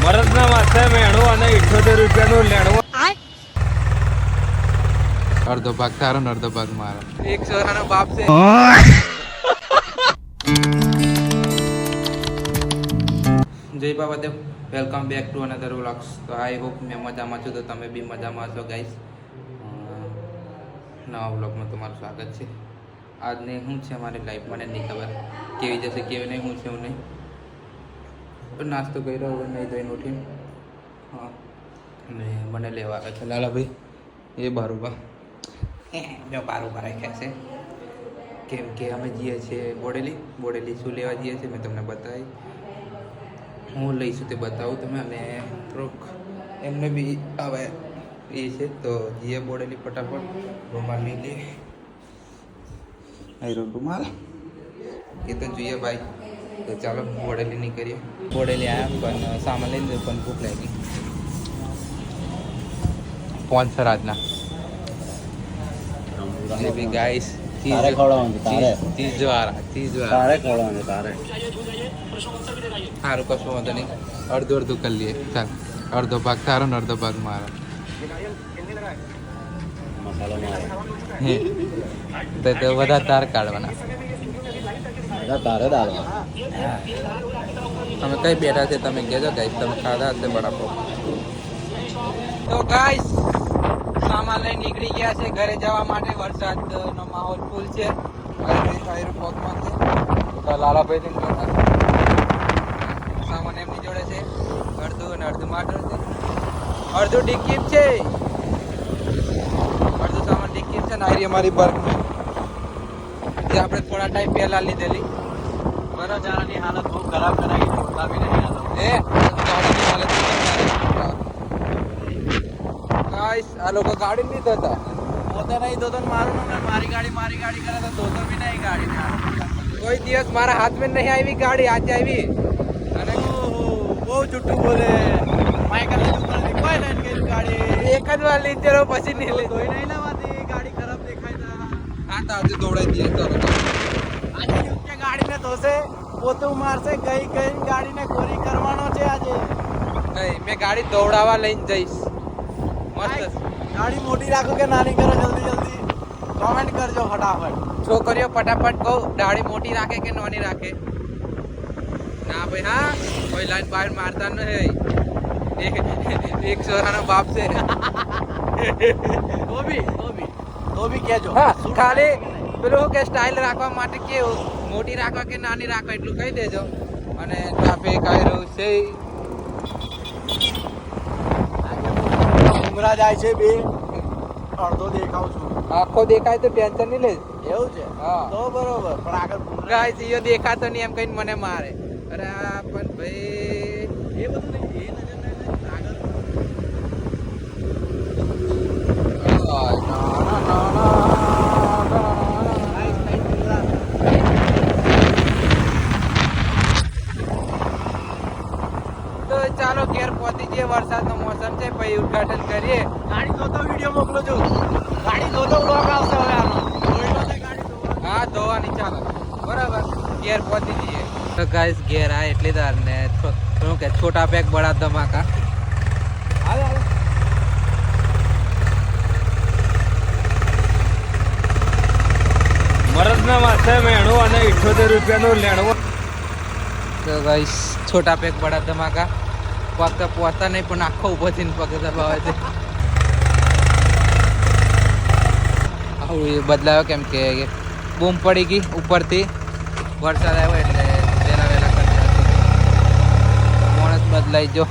મરદના માથે મેણું અને 78 રૂપિયાનું લેણું. અડધો ભાગ તારો ને અડધો ભાગ મારો. એક સોરાનો બાપ છે. જય Babadev, welcome back to another vlogs. તો આઈ હોપ મેં મજામાં છું, તો તમે બી મજામાં છો ગાઈસ. નવા વ્લોગમાં તમારું સ્વાગત છે. આજને શું છે અમારી લાઈફ મને નહીં ખબર કેવી જશે કેવી નહીં, શું છે હું નહીં. પણ નાસ્તો કર્યો હવે નહીં ધોઈને ઉઠીને. હા, અને મને લેવા આવે છે લાલાભાઈ, એ બારુબા જો બારુબા રાખ્યા છે. કેમ કે અમે જઈએ છીએ બોડેલી શું લેવા જઈએ છીએ મેં તમને બતાવી. હું લઈશું તે બતાવું તમે, અને થોડુંક એમને બી હવે એ છે તો જીએ બોડેલી ફટાફટ. રૂમાલ લઈ લે, અહીં રૂમાલ એ તો જોઈએ ભાઈ. તો ચાલો બોડેલી નહીં કરીએ. બોડેલી આવ્યા પણ સામાન લઈ લીધું, પણ ભૂખ લાગી. સ્પોન્સર આજના એ બી ગાઈસ ચીજ વાળા સારું, કશું વાંધો નહીં. અડધું કરી લઈએ. ચાલ, અડધો ભાગ તારો ને અડધો ભાગ મારો. તો બધા તાર કાઢવાના. તમે કઈ બેઠા છે તમે કહેજો ગાઈસ, તમે ખાધા હશે બરાબર. તો ગાઈસ સામાન લઈને નીકળી ગયા છે ઘરે જવા માટે. વરસાદનો માહોલ ફૂલ છે. લાલાભાઈ સામાન એમની જોડે છે, અડધું અને અડધું માટો છે, અડધું ડિક્કી છે, અડધું સામાન ડિક્કી છે. નારી અમારી બર્ગ જે આપણે થોડા ટાઈમ પહેલા લીધેલી. બરાજાની હાલત બહુ ખરાબ કરાવી છે. ગાડીની હાલત ગાઈસ, આ લોકો ગાડી નહીં ધોતા. પોતે નહીં ધોતો ને મારું ને મારી ગાડી કરે તો ધોતો બી નહીં ગાડી. કોઈ દિવસ મારા હાથમાં નહીં આવી ગાડી, આજે આવી. અને બહુ જુઠ્ઠું બોલે. માઇકલ કોઈ નહીં કરી ગાડી એક જ વાર લીધેલો પછી નહીં લીધો. ધોઈ નહીં લેવાતી, ગાડી ખરાબ દેખાય તા. હા તો આજે દોડાઈ દઈએ. ચાલો આજે યુકે ગાડીને ધોશે, પોતું મારશે, ગઈ ગાડીને કોરી કરવાનો છે આજે. નહીં, મેં ગાડી દોડાવવા લઈને જઈશ. મસ્ત. ગાડી મોટી રાખો કે નાની કરો, જલ્દી કોમેન્ટ કરજો ફટાફટ. છોકરીઓ ફટાફટ કહું, ગાડી મોટી રાખે કે નાની રાખે? ના ભાઈ, હા કોઈ લાઈન બહાર મારતા નહીં. એક સોરાનો બાપ છે. તો બી કહેજો. હા, ખાલી પેલું કે સ્ટાઇલ રાખવા માટે કેવું, મોટી રાખવા કે નાની રાખવા એટલું કહી દેજો. અને ટ્રાફિક આવી રહ્યું છે. ઉમરા જાય છે બે, અડધો દેખાવ છું. આખો દેખાય તો ટેન્શન નહીં લે. એવું છે? હા તો બરોબર. પણ આગળ ગાઈસ ઈયો દેખાતો નહીં એમ કહીને મને મારે. અરે આ પણ ભાઈ એ બધું નહીં, એ નજર નહીં આગળ. તો ચાલો ઘેર પહોંચી જઈએ. વરસાદનો મોસમ છે, પછી ઉદઘાટન કરીએ. ગાડી ધોતો વિડીયો મોકલો છો. ગાડી ધોતો બ્લોગ આવશે હવે આનો. હા, ધોવાની. ચાલો બરાબર, ઘેર પહોંચી જઈએ. તો ગાઈસ ઘેર આ એટલી વાર ને શું કે છોટા પેક બડા ધમાકા. આવે મરદના માથે મેણું અને 78 રૂપિયાનું લેણું. તો ગાઈસ છોટા પેક બડા ધમાકા. પગ તો પહોંચતા નહીં, પણ આખો ઊભો થઈને પગ દબાવે છે. આવું એ બદલાયો કેમ કે બૂમ પડી ગઈ ઉપરથી, વરસાદ આવ્યો એટલે વહેલા કરી માણસ બદલાઈ જો.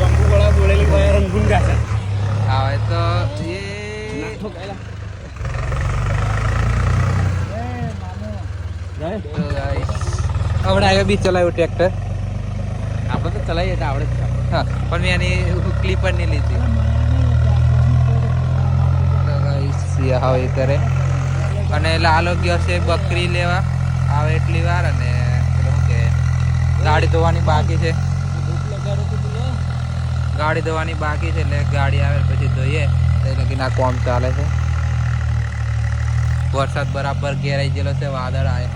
જંબુવાળા બોલેલી ભાઈ રંગુંગા છે. આવે તો એ તો ગાઈસ હમણાં આવ્યો બી ચલાવ્યું ટ્રેક્ટર. આપણે તો ચલાવીએ એટલે આવડે જ. હા, પણ મેં એની ક્લિપર નહીં લીધી. તો ગાઈસ હા એ કરે. અને લાલો ગયો છે બકરી લેવા, આવે એટલી વાર. અને શું કે ગાડી ધોવાની બાકી છે. ગાડી ધોવાની બાકી છે એટલે ગાડી આવે પછી ધોઈએ. એટલે ના કોમ ચાલે છે. વરસાદ બરાબર ઘેરાઈ ગયેલો છે, વાદળ આવે.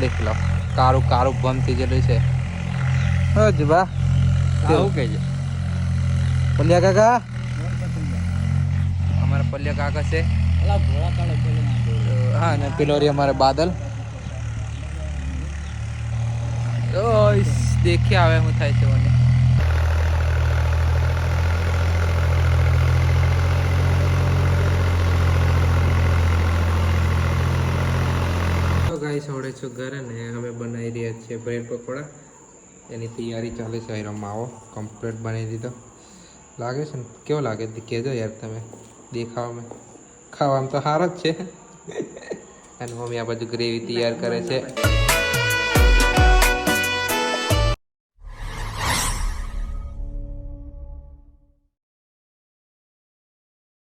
દેખ લો, કારું ભમ થઈ ગયેલું છે. હો જુબા આવું કે છે પલ્યા કાકા અમારા પલ્યા કાકા છે હા અને પેલો અમારે બાદલ તો દેખી આવે હું થાય છે મને તો ગાઈસ આવડે છો ઘરે ને અમે બનાવી રહ્યા છીએ બ્રેડ પકોડા એની તૈયારી ચાલે છે આયરો માવો કમ્પ્લીટ બનાવી દીધો લાગે છે ને કેવો લાગે કહેજો યાર તમે દેખાવામાં ખાવામાં તો સારો જ છે અને મમ્મી આ બાજુ ગ્રેવી તૈયાર કરે છે